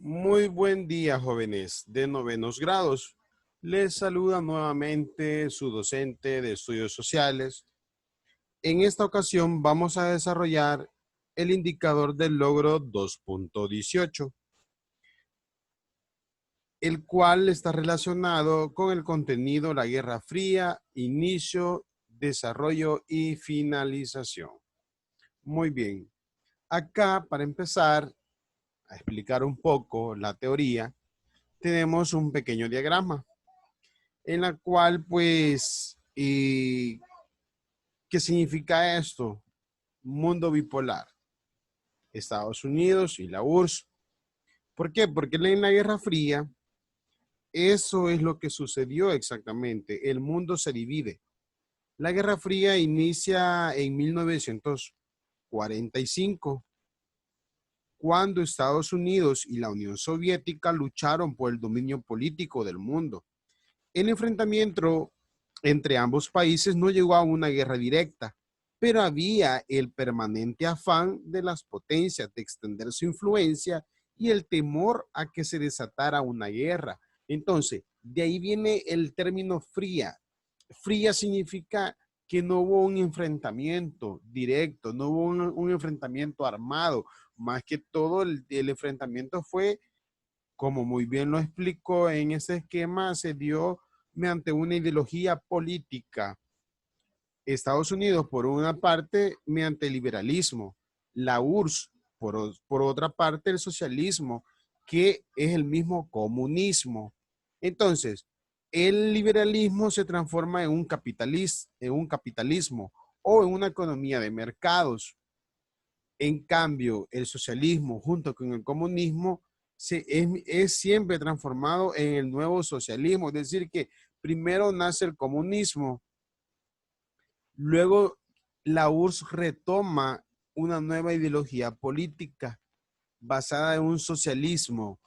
Muy buen día, jóvenes de novenos grados. Les saluda nuevamente su docente de estudios sociales. En esta ocasión vamos a desarrollar el indicador del logro 2.18, el cual está relacionado con el contenido la Guerra Fría, inicio, desarrollo y finalización. Muy bien. Acá, para empezar a explicar un poco la teoría, tenemos un pequeño diagrama en la cual, pues, ¿qué significa esto? Mundo bipolar, Estados Unidos y la URSS. ¿Por qué? Porque en la Guerra Fría, eso es lo que sucedió exactamente. El mundo se divide. La Guerra Fría inicia en 1945, cuando Estados Unidos y la Unión Soviética lucharon por el dominio político del mundo. El enfrentamiento entre ambos países no llegó a una guerra directa, pero había el permanente afán de las potencias de extender su influencia y el temor a que se desatara una guerra. Entonces, de ahí viene el término fría. Fría significa que no hubo un enfrentamiento directo, no hubo un enfrentamiento armado. Más que todo, el enfrentamiento fue, como muy bien lo explicó en ese esquema, se dio mediante una ideología política. Estados Unidos, por una parte, mediante el liberalismo, la URSS, por otra parte, el socialismo, que es el mismo comunismo. Entonces, el liberalismo se transforma en un capitalismo o en una economía de mercados. En cambio, el socialismo junto con el comunismo es siempre transformado en el nuevo socialismo. Es decir, que primero nace el comunismo, luego la URSS retoma una nueva ideología política basada en un socialismo,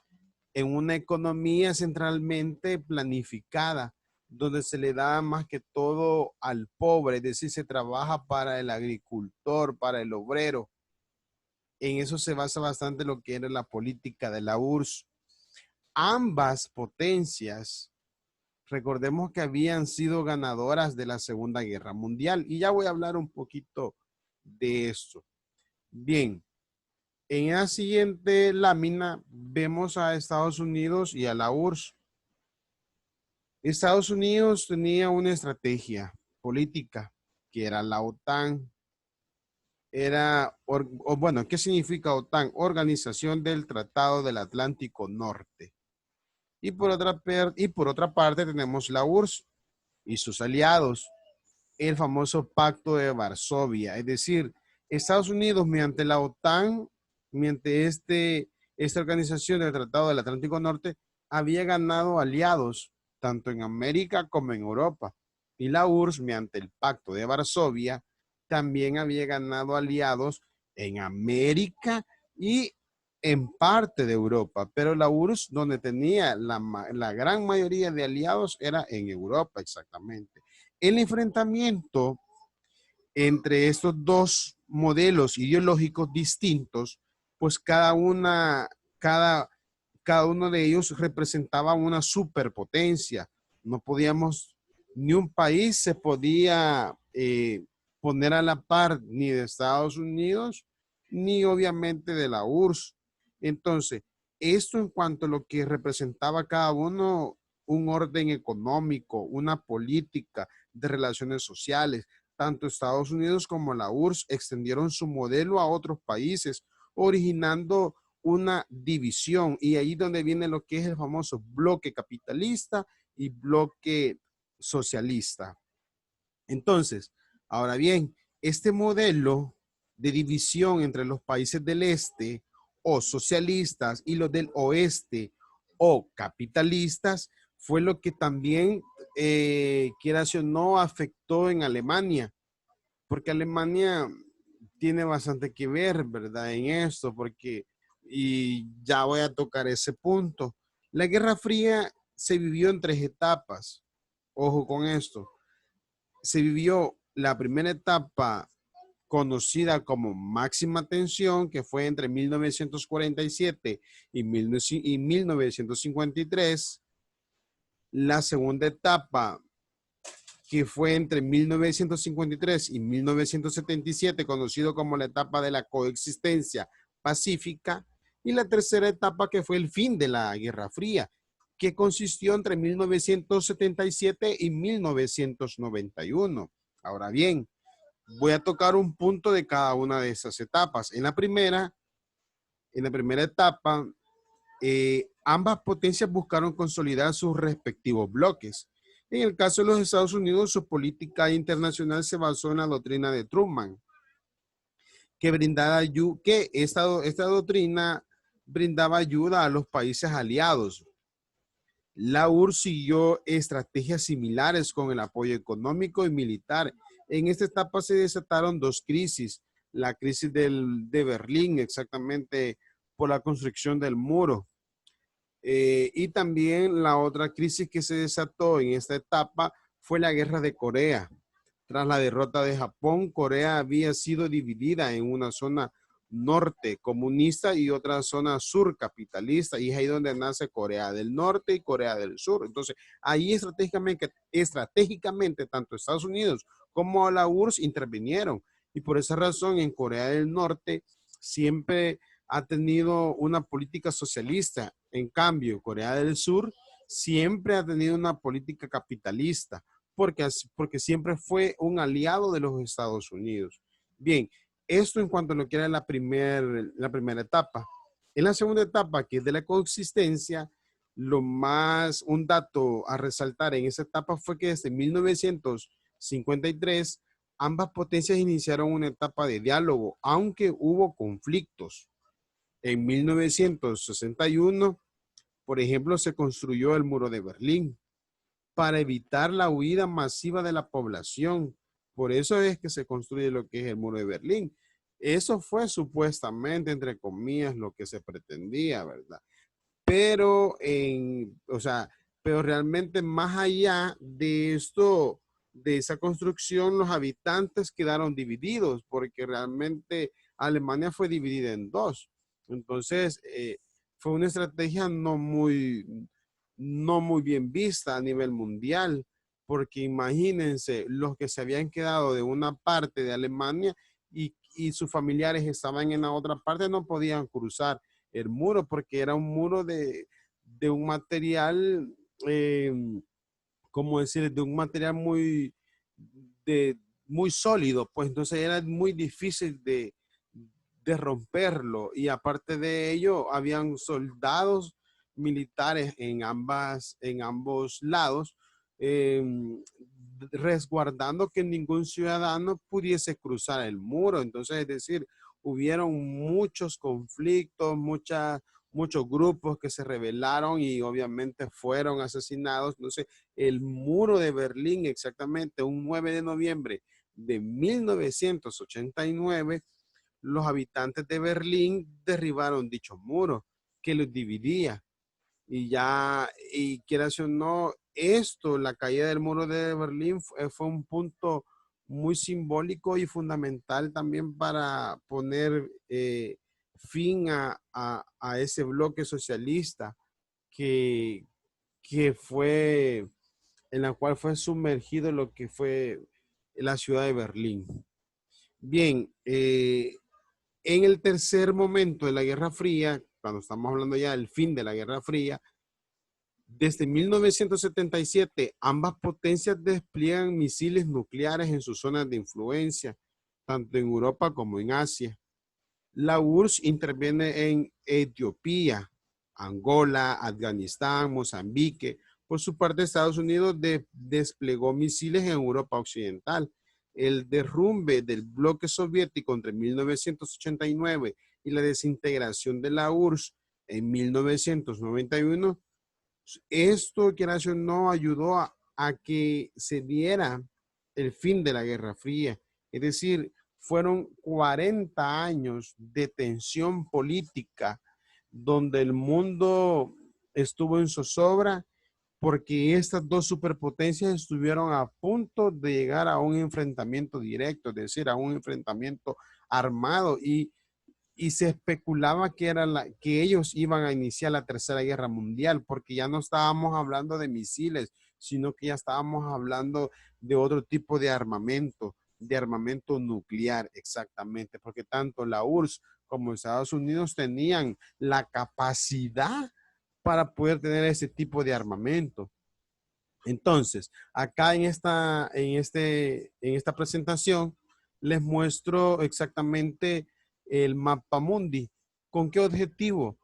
en una economía centralmente planificada, donde se le da más que todo al pobre, es decir, se trabaja para el agricultor, para el obrero. En eso se basa bastante lo que era la política de la URSS. Ambas potencias, recordemos que habían sido ganadoras de la Segunda Guerra Mundial, y ya voy a hablar un poquito de eso. Bien, en la siguiente lámina vemos a Estados Unidos y a la URSS. Estados Unidos tenía una estrategia política que era la OTAN. Bueno, ¿qué significa OTAN? Organización del Tratado del Atlántico Norte. Y por otra parte tenemos la URSS y sus aliados, el famoso Pacto de Varsovia. Es decir, Estados Unidos mediante la OTAN, mediante esta organización del Tratado del Atlántico Norte, había ganado aliados tanto en América como en Europa. Y la URSS, mediante el Pacto de Varsovia, también había ganado aliados en América y en parte de Europa, pero la URSS, donde tenía la gran mayoría de aliados, era en Europa exactamente. El enfrentamiento entre estos dos modelos ideológicos distintos, pues cada, cada uno de ellos representaba una superpotencia. No podíamos, ni un país se podía poner a la par ni de Estados Unidos, ni obviamente de la URSS. Entonces, esto en cuanto a lo que representaba cada uno, un orden económico, una política de relaciones sociales. Tanto Estados Unidos como la URSS extendieron su modelo a otros países, originando una división, y ahí donde viene lo que es el famoso bloque capitalista y bloque socialista. Entonces, ahora bien, este modelo de división entre los países del este o socialistas y los del oeste o capitalistas fue lo que también, quieras o no, afectó en Alemania, porque Alemania tiene bastante que ver, ¿verdad? En esto, porque, y ya voy a tocar ese punto. La Guerra Fría se vivió en tres etapas. Ojo con esto. Se vivió la primera etapa conocida como máxima tensión, que fue entre 1947 y 1953. La segunda etapa, que fue entre 1953 y 1977, conocido como la etapa de la coexistencia pacífica, y la tercera etapa, que fue el fin de la Guerra Fría, que consistió entre 1977 y 1991. Ahora bien, voy a tocar un punto de cada una de esas etapas. En la primera etapa, ambas potencias buscaron consolidar sus respectivos bloques. En el caso de los Estados Unidos, su política internacional se basó en la doctrina de Truman, que esta doctrina brindaba ayuda a los países aliados. La URSS siguió estrategias similares con el apoyo económico y militar. En esta etapa se desataron dos crisis. La crisis de Berlín, exactamente por la construcción del muro. Y también la otra crisis que se desató en esta etapa fue la guerra de Corea. Tras la derrota de Japón, Corea había sido dividida en una zona norte comunista y otra zona sur capitalista, y es ahí donde nace Corea del Norte y Corea del Sur. Entonces, ahí estratégicamente tanto Estados Unidos como la URSS intervinieron, y por esa razón en Corea del Norte siempre ha tenido una política socialista. En cambio, Corea del Sur siempre ha tenido una política capitalista, porque siempre fue un aliado de los Estados Unidos. Bien, esto en cuanto a lo que era la primera etapa. En la segunda etapa, que es de la coexistencia, un dato a resaltar en esa etapa fue que desde 1953 ambas potencias iniciaron una etapa de diálogo, aunque hubo conflictos. En 1961, por ejemplo, se construyó el muro de Berlín para evitar la huida masiva de la población. Por eso es que se construye lo que es el muro de Berlín. Eso fue supuestamente, entre comillas, lo que se pretendía, ¿verdad? Pero, pero realmente más allá de esto, de esa construcción, los habitantes quedaron divididos, porque realmente Alemania fue dividida en dos. Entonces, fue una estrategia no muy bien vista a nivel mundial, porque imagínense, los que se habían quedado de una parte de Alemania y sus familiares estaban en la otra parte, no podían cruzar el muro, porque era un muro de un material, eh, ¿cómo decir? De un material de, muy sólido, pues entonces era muy difícil de romperlo, y aparte de ello, habían soldados militares en ambos lados, eh, resguardando que ningún ciudadano pudiese cruzar el muro. Entonces, es decir, hubieron muchos conflictos, muchos grupos que se rebelaron y obviamente fueron asesinados. Entonces, el muro de Berlín, exactamente un 9 de noviembre de 1989, los habitantes de Berlín derribaron dicho muro que los dividía. Y quieras o no, la caída del muro de Berlín fue un punto muy simbólico y fundamental también para poner fin a ese bloque socialista que, que fue, en la cual fue sumergido lo que fue la ciudad de Berlín. Bien, en el tercer momento de la Guerra Fría, cuando estamos hablando ya del fin de la Guerra Fría, desde 1977, ambas potencias despliegan misiles nucleares en sus zonas de influencia, tanto en Europa como en Asia. La URSS interviene en Etiopía, Angola, Afganistán, Mozambique. Por su parte, Estados Unidos desplegó misiles en Europa Occidental. El derrumbe del bloque soviético entre 1989 y la desintegración de la URSS en 1991, esto, que no ayudó a que se diera el fin de la Guerra Fría. Es decir, fueron 40 años de tensión política donde el mundo estuvo en zozobra porque estas dos superpotencias estuvieron a punto de llegar a un enfrentamiento directo, es decir, a un enfrentamiento armado y se especulaba que, que ellos iban a iniciar la Tercera Guerra Mundial, porque ya no estábamos hablando de misiles, sino que ya estábamos hablando de otro tipo de armamento nuclear, exactamente, porque tanto la URSS como Estados Unidos tenían la capacidad para poder tener ese tipo de armamento. Entonces, acá en esta presentación les muestro exactamente el mapa mundi. ¿Con qué objetivo?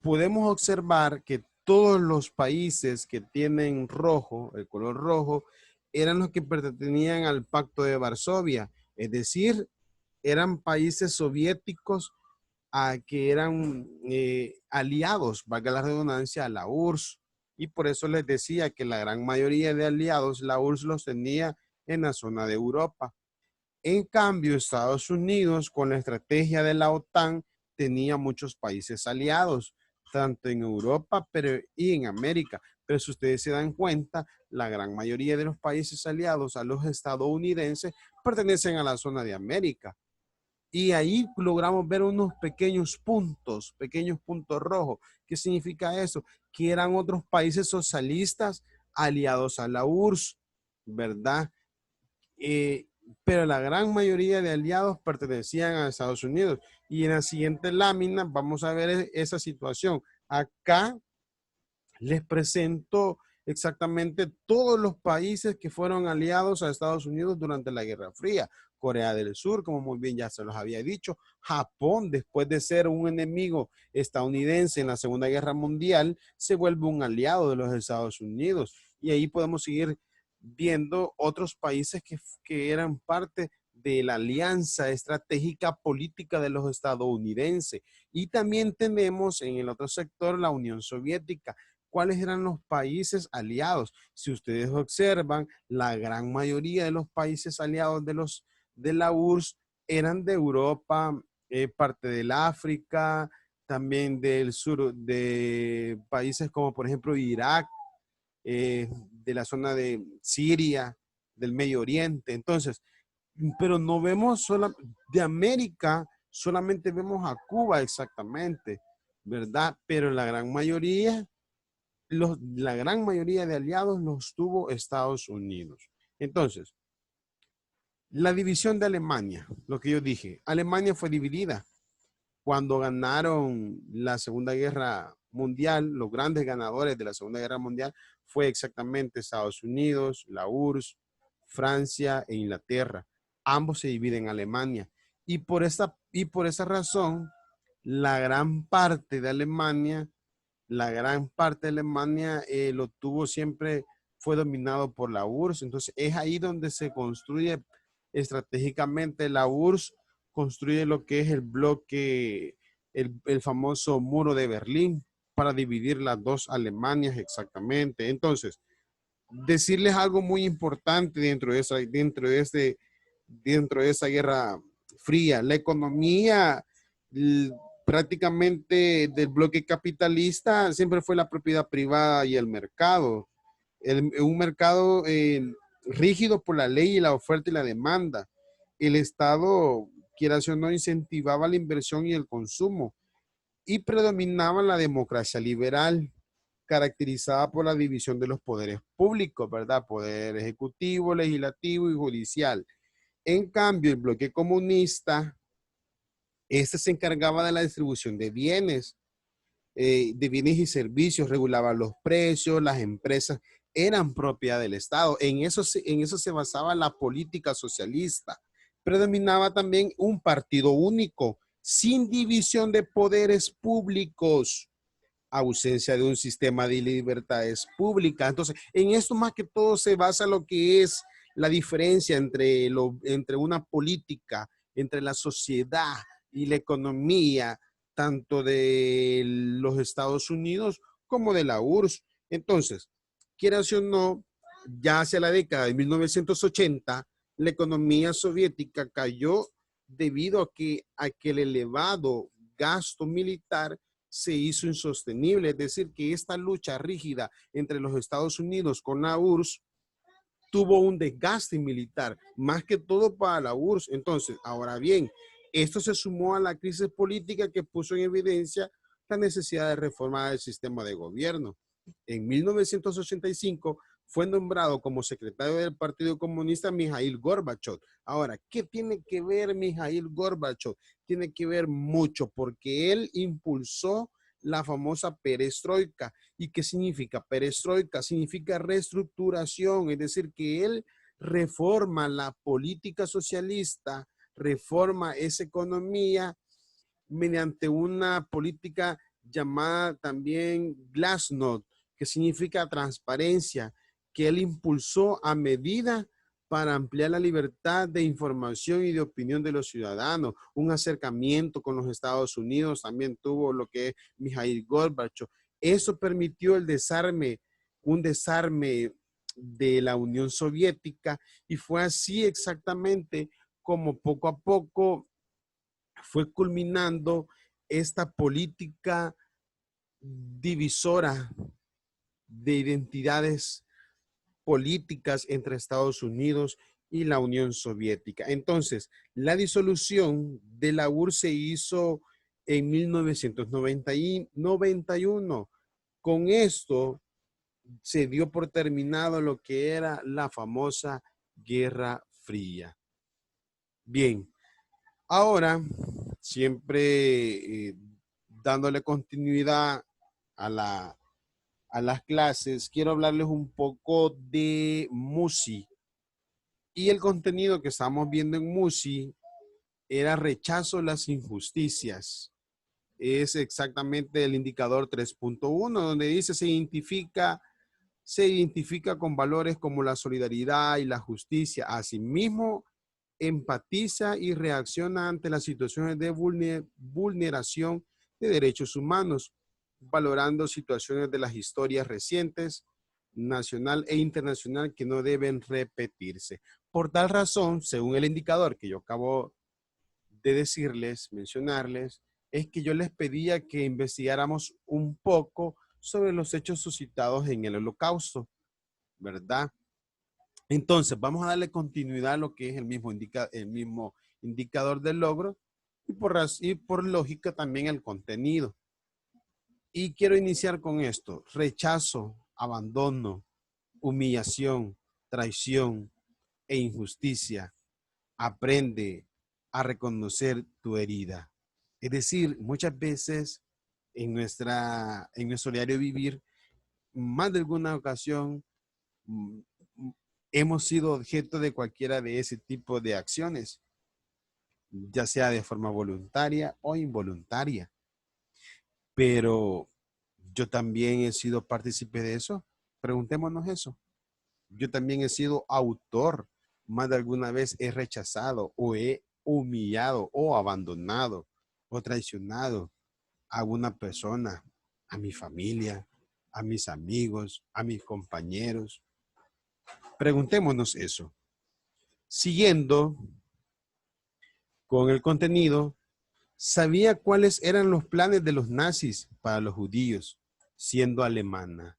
Podemos observar que todos los países que tienen rojo, el color rojo, eran los que pertenecían al Pacto de Varsovia, es decir, eran países soviéticos que eran aliados, valga la redundancia, a la URSS. Y por eso les decía que la gran mayoría de aliados, la URSS los tenía en la zona de Europa. En cambio, Estados Unidos, con la estrategia de la OTAN, tenía muchos países aliados, tanto en Europa y en América. Pero si ustedes se dan cuenta, la gran mayoría de los países aliados a los estadounidenses pertenecen a la zona de América. Y ahí logramos ver unos pequeños puntos rojos. ¿Qué significa eso? Que eran otros países socialistas aliados a la URSS, ¿verdad? Eh, pero la gran mayoría de aliados pertenecían a Estados Unidos. Y en la siguiente lámina vamos a ver esa situación. Acá les presento exactamente todos los países que fueron aliados a Estados Unidos durante la Guerra Fría. Corea del Sur, como muy bien ya se los había dicho. Japón, después de ser un enemigo estadounidense en la Segunda Guerra Mundial, se vuelve un aliado de los Estados Unidos. Y ahí podemos seguir viendo otros países que eran parte de la alianza estratégica política de los estadounidenses. Y también tenemos en el otro sector la Unión Soviética. ¿Cuáles eran los países aliados? Si ustedes observan, la gran mayoría de los países aliados de la URSS eran de Europa, parte del África, también del sur, de países como por ejemplo Irak, de la zona de Siria, del Medio Oriente. Entonces, pero no vemos solo de América, solamente vemos a Cuba exactamente, ¿verdad? Pero la gran mayoría de aliados los tuvo Estados Unidos. Entonces, la división de Alemania, lo que yo dije, Alemania fue dividida cuando ganaron la Segunda Guerra Mundial. Los grandes ganadores de la Segunda Guerra Mundial fue exactamente Estados Unidos, la URSS, Francia e Inglaterra. Ambos se dividen en Alemania. Y por esa razón, la gran parte de Alemania lo tuvo siempre, fue dominado por la URSS. Entonces es ahí donde se construye estratégicamente la URSS, construye lo que es el bloque, el famoso muro de Berlín para dividir las dos Alemanias exactamente. Entonces, decirles algo muy importante dentro de esa guerra fría, la economía prácticamente del bloque capitalista siempre fue la propiedad privada y el mercado. Un mercado rígido por la ley y la oferta y la demanda. El Estado, quiera o no, incentivaba la inversión y el consumo y predominaba la democracia liberal, caracterizada por la división de los poderes públicos, ¿verdad? Poder ejecutivo, legislativo y judicial. En cambio, el bloque comunista, este se encargaba de la distribución de bienes y servicios, regulaba los precios, las empresas eran propiedad del Estado. En eso se basaba la política socialista. Predominaba también un partido único, sin división de poderes públicos, ausencia de un sistema de libertades públicas. Entonces, en esto más que todo se basa lo que es la diferencia entre una política, entre la sociedad y la economía, tanto de los Estados Unidos como de la URSS. Entonces, quieras o no, ya hacia la década de 1980, la economía soviética cayó debido a que el elevado gasto militar se hizo insostenible. Es decir, que esta lucha rígida entre los Estados Unidos con la URSS tuvo un desgaste militar, más que todo para la URSS. Entonces, ahora bien, esto se sumó a la crisis política que puso en evidencia la necesidad de reformar el sistema de gobierno. En 1985 fue nombrado como secretario del Partido Comunista Mikhail Gorbachev. Ahora, ¿qué tiene que ver Mikhail Gorbachev? Tiene que ver mucho porque él impulsó la famosa perestroika. ¿Y qué significa perestroika? Significa reestructuración, es decir, que él reforma la política socialista, reforma esa economía mediante una política llamada también Glasnost, que significa transparencia, que él impulsó a medida para ampliar la libertad de información y de opinión de los ciudadanos. Un acercamiento con los Estados Unidos también tuvo lo que es Mikhail Gorbachev. Eso permitió el desarme, un desarme de la Unión Soviética, y fue así exactamente como poco a poco fue culminando esta política divisora de identidades políticas entre Estados Unidos y la Unión Soviética. Entonces, la disolución de la URSS se hizo en 1991. Con esto se dio por terminado lo que era la famosa Guerra Fría. Bien, ahora siempre dándole continuidad a las clases, quiero hablarles un poco de MUSI. Y el contenido que estamos viendo en MUSI era rechazo a las injusticias. Es exactamente el indicador 3.1, donde dice se identifica con valores como la solidaridad y la justicia. Asimismo, empatiza y reacciona ante las situaciones de vulneración de derechos humanos, valorando situaciones de las historias recientes, nacional e internacional, que no deben repetirse. Por tal razón, según el indicador que yo acabo de decirles, mencionarles, es que yo les pedía que investigáramos un poco sobre los hechos suscitados en el Holocausto, ¿verdad? Entonces, vamos a darle continuidad a lo que es el mismo indicador del logro y por lógica también el contenido. Y quiero iniciar con esto: rechazo, abandono, humillación, traición e injusticia. Aprende a reconocer tu herida. Es decir, muchas veces en nuestro diario vivir, más de alguna ocasión, mm, hemos sido objeto de cualquiera de ese tipo de acciones, ya sea de forma voluntaria o involuntaria. Pero yo también he sido partícipe de eso. Preguntémonos eso. Yo también he sido autor. Más de alguna vez he rechazado o he humillado o abandonado o traicionado a una persona, a mi familia, a mis amigos, a mis compañeros. Preguntémonos eso. Siguiendo con el contenido, sabía cuáles eran los planes de los nazis para los judíos, siendo alemana.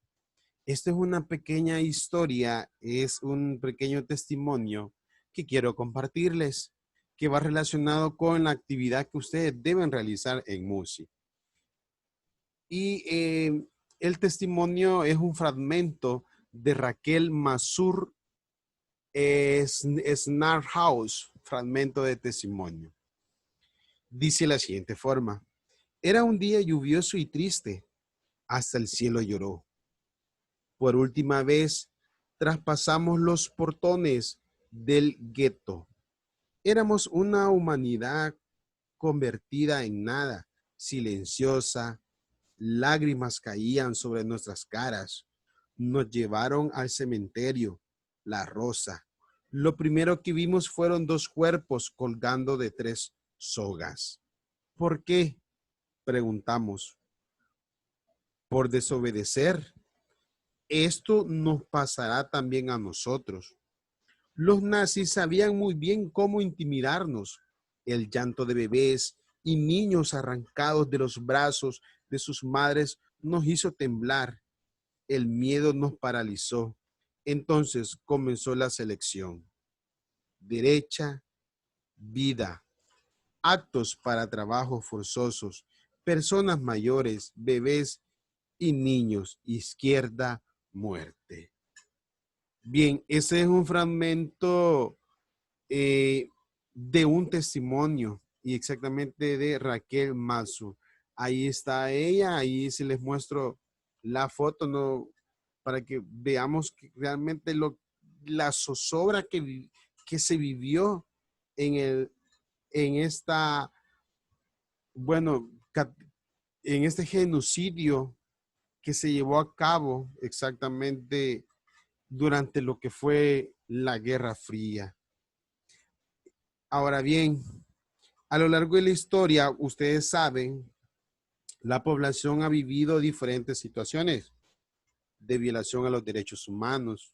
Esta es una pequeña historia, es un pequeño testimonio que quiero compartirles, que va relacionado con la actividad que ustedes deben realizar en MUSI. Y el testimonio es un fragmento de Raquel Masur Snarhaus, fragmento de testimonio. Dice de la siguiente forma: era un día lluvioso y triste, hasta el cielo lloró. Por última vez, traspasamos los portones del gueto. Éramos una humanidad convertida en nada, silenciosa. Lágrimas caían sobre nuestras caras. Nos llevaron al cementerio, La Rosa. Lo primero que vimos fueron dos cuerpos colgando de 3 sogas. ¿Por qué?, preguntamos. Por desobedecer. Esto nos pasará también a nosotros. Los nazis sabían muy bien cómo intimidarnos. El llanto de bebés y niños arrancados de los brazos de sus madres nos hizo temblar. El miedo nos paralizó. Entonces comenzó la selección. Derecha, vida. Actos para trabajos forzosos. Personas mayores, bebés y niños. Izquierda, muerte. Bien, ese es un fragmento de un testimonio y exactamente de Raquel Mazu. Ahí está ella, ahí se les muestro la foto, ¿no? Para que veamos que realmente la zozobra que se vivió en, en esta, bueno, en este genocidio que se llevó a cabo exactamente durante lo que fue la Guerra Fría. Ahora bien, a lo largo de la historia, ustedes saben, la población ha vivido diferentes situaciones de violación a los derechos humanos.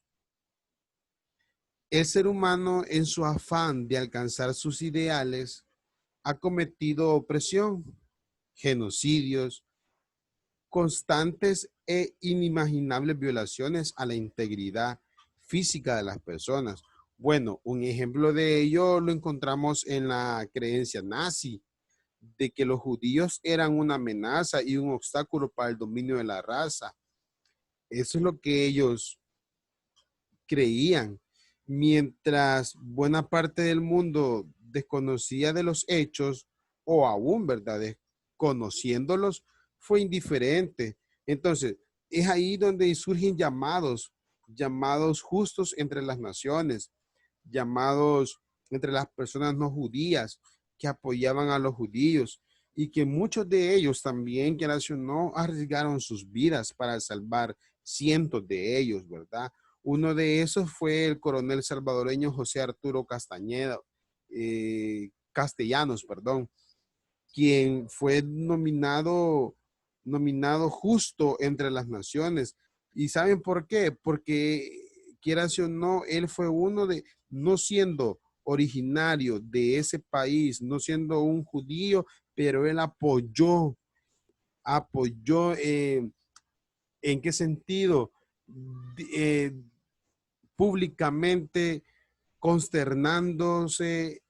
El ser humano, en su afán de alcanzar sus ideales, ha cometido opresión, genocidios, constantes e inimaginables violaciones a la integridad física de las personas. Bueno, un ejemplo de ello lo encontramos en la creencia nazi, de que los judíos eran una amenaza y un obstáculo para el dominio de la raza. Eso es lo que ellos creían, mientras buena parte del mundo desconocía de los hechos o aún, ¿verdad? Desconociéndolos, fue indiferente. Entonces, es ahí donde surgen llamados justos entre las naciones, llamados entre las personas no judías que apoyaban a los judíos y que muchos de ellos también, que no, arriesgaron sus vidas para salvar cientos de ellos, ¿verdad? Uno de esos fue el coronel salvadoreño José Arturo Castañeda, Castellanos, perdón, quien fue nominado justo entre las naciones. ¿Y saben por qué? Porque, quieras o no, él fue uno de, no siendo originario de ese país, no siendo un judío, pero él apoyó, ¿en qué sentido? Eh, Públicamente consternándose,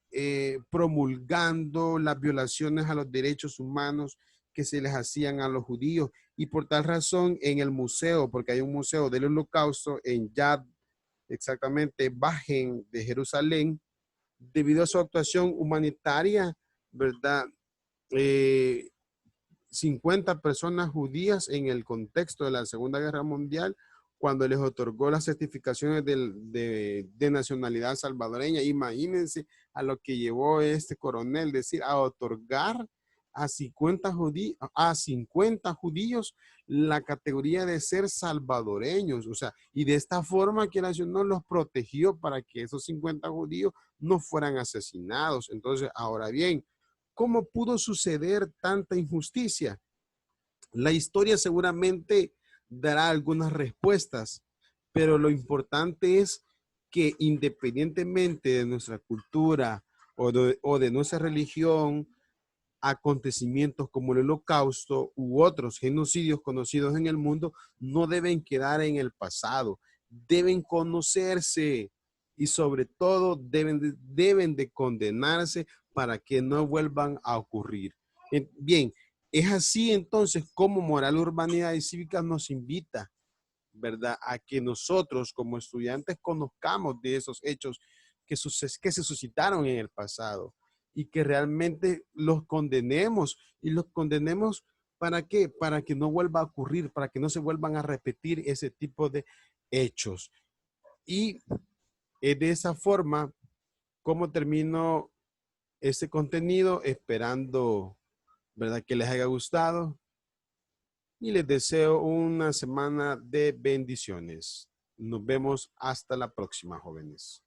promulgando las violaciones a los derechos humanos que se les hacían a los judíos. Y por tal razón, en el museo, porque hay un museo del Holocausto en Yad, exactamente, Bajen de Jerusalén, debido a su actuación humanitaria, ¿verdad? Eh, 50 personas judías en el contexto de la Segunda Guerra Mundial, cuando les otorgó las certificaciones de nacionalidad salvadoreña. Imagínense a lo que llevó este coronel, decir, a otorgar a 50 judíos la categoría de ser salvadoreños. O sea, y de esta forma que la nación los protegió para que esos 50 judíos no fueran asesinados. Entonces, ahora bien, ¿cómo pudo suceder tanta injusticia? La historia seguramente dará algunas respuestas, pero lo importante es que independientemente de nuestra cultura o de nuestra religión, acontecimientos como el Holocausto u otros genocidios conocidos en el mundo no deben quedar en el pasado, deben conocerse y sobre todo deben de condenarse para que no vuelvan a ocurrir. Bien, es así entonces como Moral, Urbanidad y Cívica nos invita, ¿verdad? A que nosotros como estudiantes conozcamos de esos hechos que se suscitaron en el pasado y que realmente los condenemos y los condenemos ¿para qué? Para que no vuelva a ocurrir, para que no se vuelvan a repetir ese tipo de hechos. Y de esa forma, ¿cómo termino este contenido? Esperando, ¿verdad? Que les haya gustado y les deseo una semana de bendiciones. Nos vemos hasta la próxima, jóvenes.